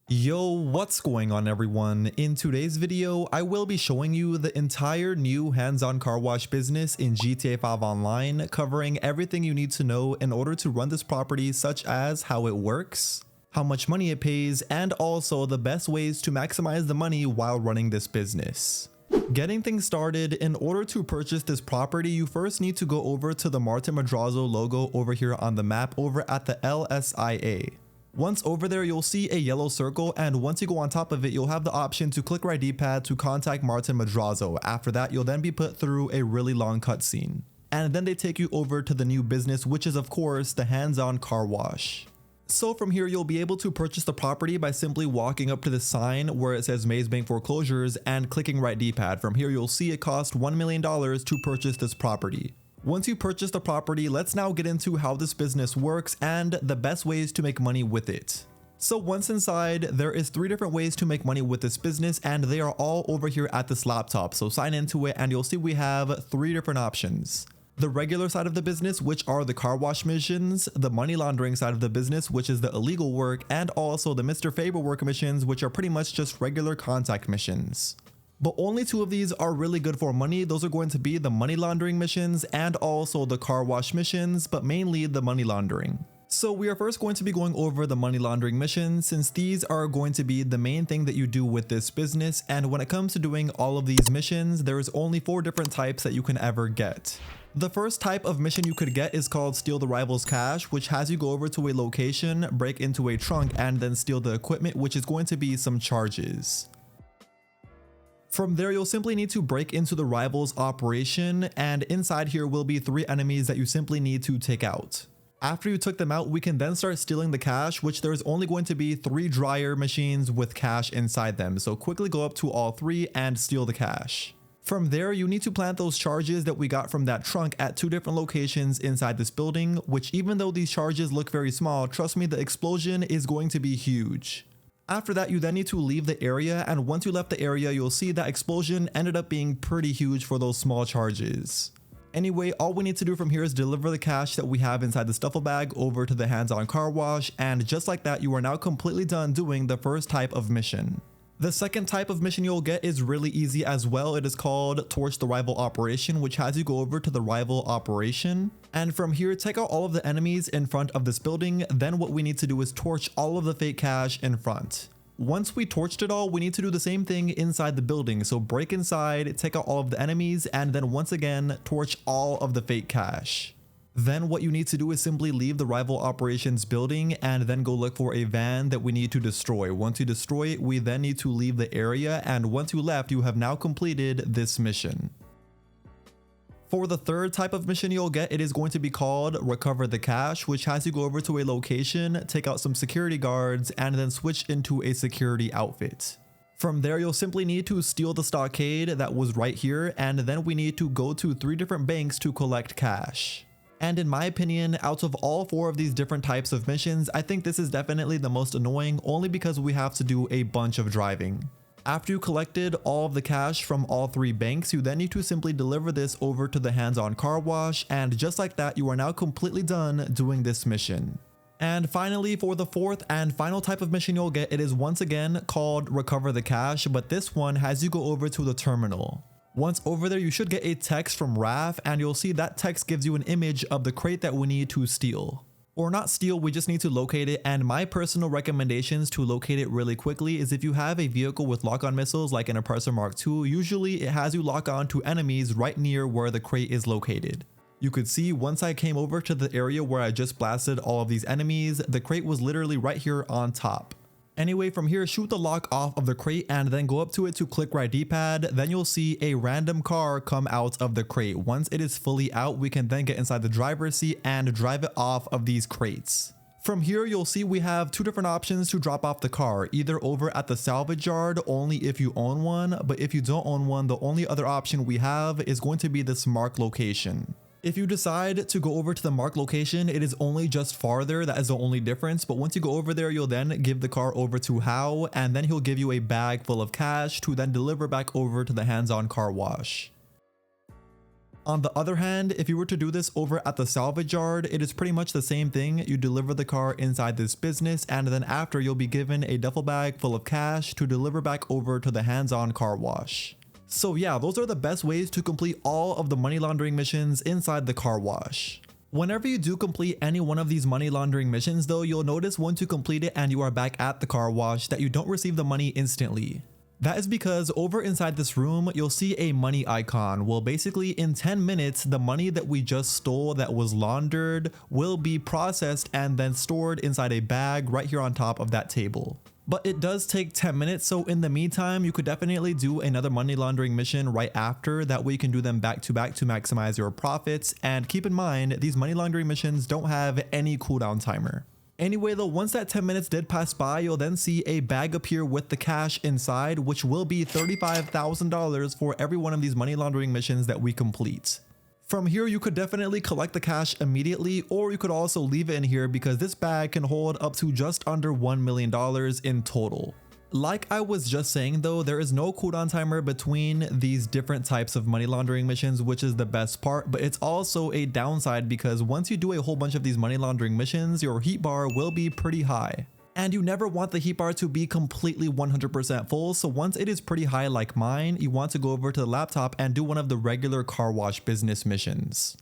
Yo, what's going on everyone? In today's video, I will be showing you the entire new hands-on car wash business in GTA 5 Online, covering everything you need to know in order to run this property, such as how it works, how much money it pays, and also the best ways to maximize the money while running this business. Getting things started, in order to purchase this property, you first need to go over to the Martin Madrazo logo over here on the map over at the LSIA. Once over there, you'll see a yellow circle, and once you go on top of it, you'll have the option to click right D-pad to contact Martin Madrazo. After that, you'll then be put through a really long cutscene. And then they take you over to the new business, which is of course the hands-on car wash. So from here, you'll be able to purchase the property by simply walking up to the sign where it says Maze Bank Foreclosures and clicking right D-pad. From here, you'll see it cost $1 million to purchase this property. Once you purchase the property, let's now get into how this business works and the best ways to make money with it. So once inside, there is 3 different ways to make money with this business, and they are all over here at this laptop. So sign into it and you'll see we have 3 different options. The regular side of the business, which are the car wash missions, the money laundering side of the business, which is the illegal work, and also the Mr. Faber work missions, which are pretty much just regular contact missions. But only 2 of these are really good for money. Those are going to be the money laundering missions and also the car wash missions, but mainly the money laundering. So we are first going to be going over the money laundering missions, since these are going to be the main thing that you do with this business. And when it comes to doing all of these missions, there is only 4 different types that you can ever get. The first type of mission you could get is called Steal the Rival's Cash, which has you go over to a location, break into a trunk, and then steal the equipment, which is going to be some charges. From there, you'll simply need to break into the rival's operation, and inside here will be 3 enemies that you simply need to take out. After you took them out, we can then start stealing the cash, which there's only going to be 3 dryer machines with cash inside them. So quickly go up to all 3 and steal the cash. From there, you need to plant those charges that we got from that trunk at 2 different locations inside this building, which even though these charges look very small, trust me, the explosion is going to be huge. After that, you then need to leave the area, and once you left the area, you'll see that explosion ended up being pretty huge for those small charges. Anyway, all we need to do from here is deliver the cash that we have inside the stuffle bag over to the hands-on car wash, and just like that, you are now completely done doing the first type of mission. The second type of mission you'll get is really easy as well. It is called Torch the Rival Operation, which has you go over to the rival operation. And from here, take out all of the enemies in front of this building. Then what we need to do is torch all of the fake cash in front. Once we torched it all, we need to do the same thing inside the building. So break inside, take out all of the enemies, and then once again, torch all of the fake cash. Then what you need to do is simply leave the rival operations building and then go look for a van that we need to destroy. Once you destroy it, we then need to leave the area, and once you left, you have now completed this mission. For the third type of mission you'll get, it is going to be called Recover the Cash, which has you go over to a location, take out some security guards, and then switch into a security outfit. From there, you'll simply need to steal the stockade that was right here, and then we need to go to 3 different banks to collect cash. And in my opinion, out of all 4 of these different types of missions, I think this is definitely the most annoying, only because we have to do a bunch of driving. After you collected all of the cash from all 3 banks, you then need to simply deliver this over to the hands-on car wash, and just like that, you are now completely done doing this mission. And finally, for the 4th and final type of mission you'll get, it is once again called Recover the Cash, but this one has you go over to the terminal. Once over there, you should get a text from Raf, and you'll see that text gives you an image of the crate that we need to steal. Or not steal, we just need to locate it, and my personal recommendations to locate it really quickly is if you have a vehicle with lock-on missiles like an Oppressor Mark II, usually it has you lock on to enemies right near where the crate is located. You could see once I came over to the area where I just blasted all of these enemies, the crate was literally right here on top. Anyway, from here, shoot the lock off of the crate and then go up to it to click right D-pad. Then you'll see a random car come out of the crate. Once it is fully out, we can then get inside the driver's seat and drive it off of these crates. From here, you'll see we have 2 different options to drop off the car, either over at the salvage yard only if you own one, but if you don't own one, the only other option we have is going to be this mark location. If you decide to go over to the mark location, it is only just farther. That is the only difference. But once you go over there, you'll then give the car over to How, and then he'll give you a bag full of cash to then deliver back over to the hands-on car wash. On the other hand, if you were to do this over at the salvage yard, it is pretty much the same thing. You deliver the car inside this business, and then after you'll be given a duffel bag full of cash to deliver back over to the hands-on car wash. So yeah, those are the best ways to complete all of the money laundering missions inside the car wash. Whenever you do complete any one of these money laundering missions though, you'll notice once you complete it and you are back at the car wash that you don't receive the money instantly. That is because over inside this room, you'll see a money icon. Well, basically in 10 minutes, the money that we just stole that was laundered will be processed and then stored inside a bag right here on top of that table. But it does take 10 minutes, so in the meantime, you could definitely do another money laundering mission right after. That way you can do them back to back to maximize your profits. And keep in mind, these money laundering missions don't have any cooldown timer. Anyway though, once that 10 minutes did pass by, you'll then see a bag appear with the cash inside, which will be $35,000 for every one of these money laundering missions that we complete. From here, you could definitely collect the cash immediately, or you could also leave it in here because this bag can hold up to just under $1 million in total. Like I was just saying though, there is no cooldown timer between these different types of money laundering missions, which is the best part, but it's also a downside because once you do a whole bunch of these money laundering missions, your heat bar will be pretty high. And you never want the heat bar to be completely 100% full, so once it is pretty high like mine, you want to go over to the laptop and do one of the regular car wash business missions.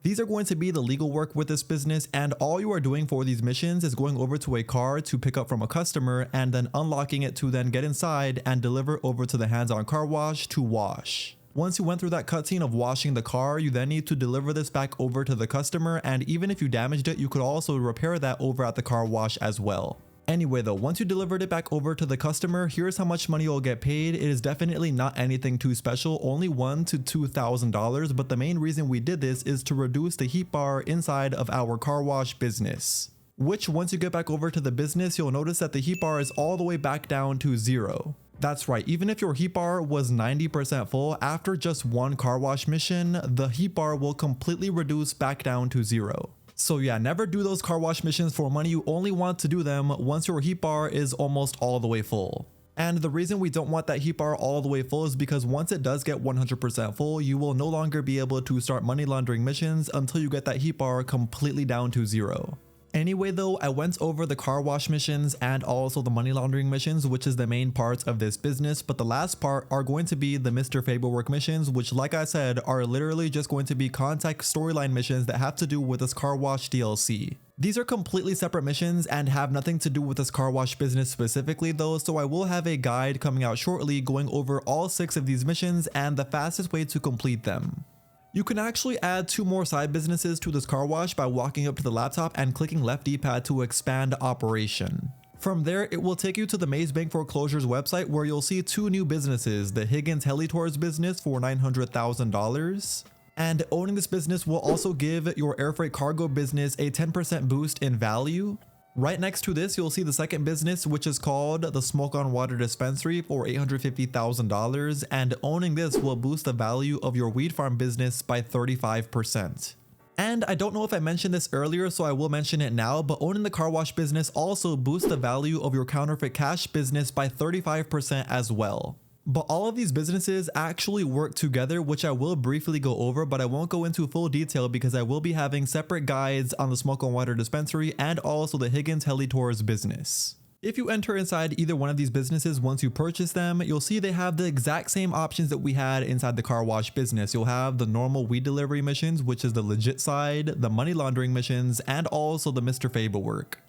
These are going to be the legal work with this business, and all you are doing for these missions is going over to a car to pick up from a customer and then unlocking it to then get inside and deliver over to the hands-on car wash to wash. Once you went through that cutscene of washing the car, you then need to deliver this back over to the customer, and even if you damaged it, you could also repair that over at the car wash as well. Anyway though, once you delivered it back over to the customer, here's how much money you'll get paid. It is definitely not anything too special, only $1,000 to $2,000, but the main reason we did this is to reduce the heat bar inside of our car wash business. Which once you get back over to the business, you'll notice that the heat bar is all the way back down to 0. That's right, even if your heat bar was 90% full, after just one car wash mission, the heat bar will completely reduce back down to 0. So yeah, never do those car wash missions for money. You only want to do them once your heat bar is almost all the way full. And the reason we don't want that heat bar all the way full is because once it does get 100% full, you will no longer be able to start money laundering missions until you get that heat bar completely down to 0. Anyway though, I went over the car wash missions and also the money laundering missions, which is the main parts of this business, but the last part are going to be the Mr. Faber work missions, which like I said, are literally just going to be contact storyline missions that have to do with this car wash DLC. These are completely separate missions and have nothing to do with this car wash business specifically though, so I will have a guide coming out shortly going over all 6 of these missions and the fastest way to complete them. You can actually add 2 more side businesses to this car wash by walking up to the laptop and clicking left D-pad to expand operation. From there, it will take you to the Maze Bank Foreclosures website where you'll see 2 new businesses, the Higgins Heli business for $900,000. And owning this business will also give your air freight cargo business a 10% boost in value. Right next to this, you'll see the second business, which is called the Smoke on Water Dispensary for $850,000, and owning this will boost the value of your weed farm business by 35%. And I don't know if I mentioned this earlier, so I will mention it now, but owning the car wash business also boosts the value of your counterfeit cash business by 35% as well. But all of these businesses actually work together, which I will briefly go over, but I won't go into full detail because I will be having separate guides on the Smoke on Water Dispensary and also the Higgins Heli business. If you enter inside either one of these businesses once you purchase them, you'll see they have the exact same options that we had inside the car wash business. You'll have the normal weed delivery missions, which is the legit side, the money laundering missions, and also the Mr. Faber work.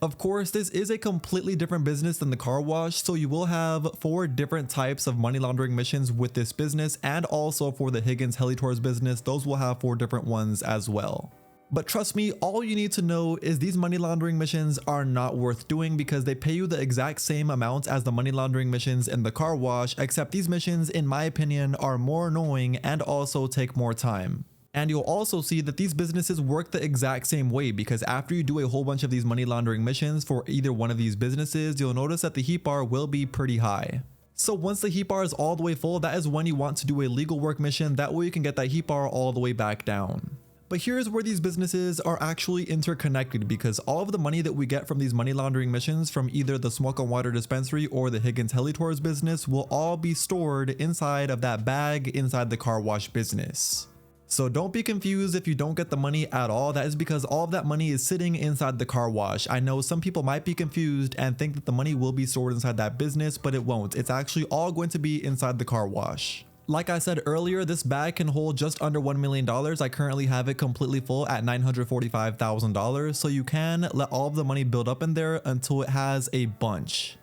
Of course, this is a completely different business than the car wash, so you will have 4 different types of money laundering missions with this business, and also for the Higgins Heli business, those will have 4 different ones as well. But trust me, all you need to know is these money laundering missions are not worth doing because they pay you the exact same amount as the money laundering missions in the car wash, except these missions, in my opinion, are more annoying and also take more time. And you'll also see that these businesses work the exact same way because after you do a whole bunch of these money laundering missions for either one of these businesses, you'll notice that the heat bar will be pretty high. So once the heat bar is all the way full, that is when you want to do a legal work mission. That way you can get that heat bar all the way back down. But here's where these businesses are actually interconnected, because all of the money that we get from these money laundering missions from either the smoke and water dispensary or the Higgins Heli business will all be stored inside of that bag inside the car wash business. So don't be confused if you don't get the money at all. That is because all of that money is sitting inside the car wash. I know some people might be confused and think that the money will be stored inside that business, but it won't. It's actually all going to be inside the car wash. Like I said earlier, this bag can hold just under $1 million. I currently have it completely full at $945,000. So you can let all of the money build up in there until it has a bunch.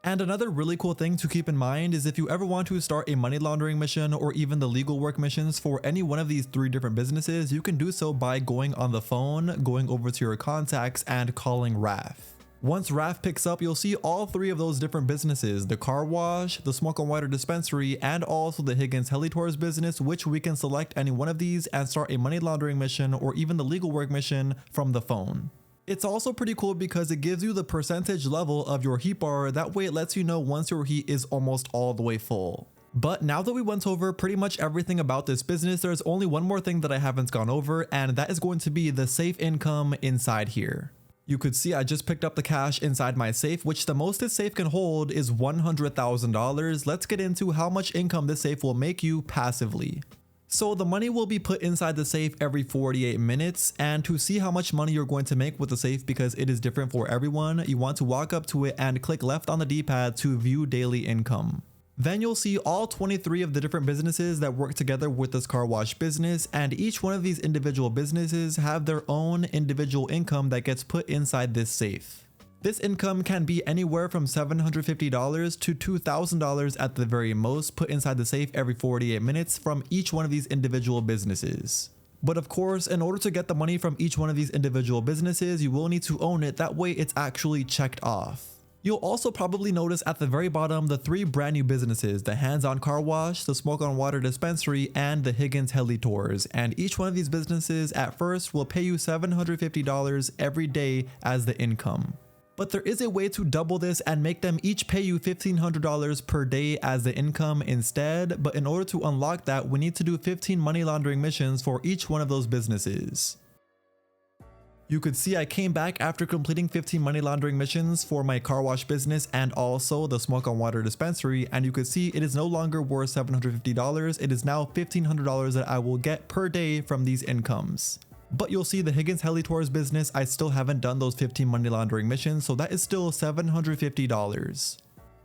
And another really cool thing to keep in mind is if you ever want to start a money laundering mission or even the legal work missions for any one of these 3 different businesses, you can do so by going on the phone, going over to your contacts and calling Raf. Once Raf picks up, you'll see all 3 of those different businesses, the car wash, the smoke and water dispensary, and also the Higgins Heli business, which we can select any one of these and start a money laundering mission or even the legal work mission from the phone. It's also pretty cool because it gives you the percentage level of your heat bar. That way it lets you know once your heat is almost all the way full. But now that we went over pretty much everything about this business, there's only one more thing that I haven't gone over, and that is going to be the safe income inside here. You could see I just picked up the cash inside my safe, which the most this safe can hold is $100,000. Let's get into how much income this safe will make you passively. So the money will be put inside the safe every 48 minutes, and to see how much money you're going to make with the safe, because it is different for everyone, you want to walk up to it and click left on the D-pad to view daily income. Then you'll see all 23 of the different businesses that work together with this car wash business, and each one of these individual businesses have their own individual income that gets put inside this safe. This income can be anywhere from $750 to $2,000 at the very most, put inside the safe every 48 minutes from each one of these individual businesses. But of course, in order to get the money from each one of these individual businesses, you will need to own it. That way it's actually checked off. You'll also probably notice at the very bottom the 3 brand new businesses, the hands-on car wash, the smoke on water dispensary, and the Higgins Heli and each one of these businesses at first will pay you $750 every day as the income. But there is a way to double this and make them each pay you $1,500 per day as the income instead, but in order to unlock that, we need to do 15 money laundering missions for each one of those businesses. You could see I came back after completing 15 money laundering missions for my car wash business and also the smoke on water dispensary, and you could see it is no longer worth $750, it is now $1,500 that I will get per day from these incomes. But you'll see the Higgins Heli business, I still haven't done those 15 money laundering missions, so that is still $750.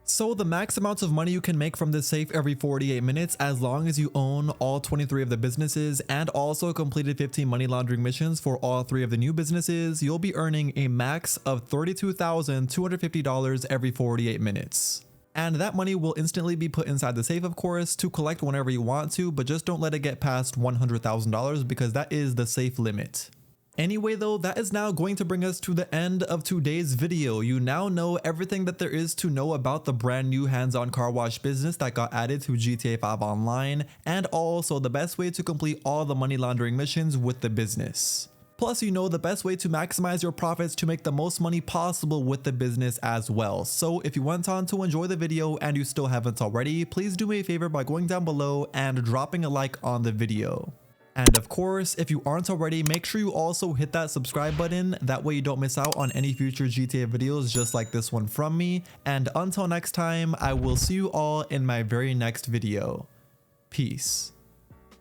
So the max amounts of money you can make from this safe every 48 minutes, as long as you own all 23 of the businesses and also completed 15 money laundering missions for all 3 of the new businesses, you'll be earning a max of $32,250 every 48 minutes. And that money will instantly be put inside the safe, of course, to collect whenever you want to, but just don't let it get past $100,000 because that is the safe limit. Anyway though, that is now going to bring us to the end of today's video. You now know everything that there is to know about the brand new hands-on car wash business that got added to GTA 5 Online, and also the best way to complete all the money laundering missions with the business. Plus, you know the best way to maximize your profits to make the most money possible with the business as well. So if you went on to enjoy the video and you still haven't already, please do me a favor by going down below and dropping a like on the video. And of course, if you aren't already, make sure you also hit that subscribe button. That way you don't miss out on any future GTA videos just like this one from me. And until next time, I will see you all in my very next video. Peace.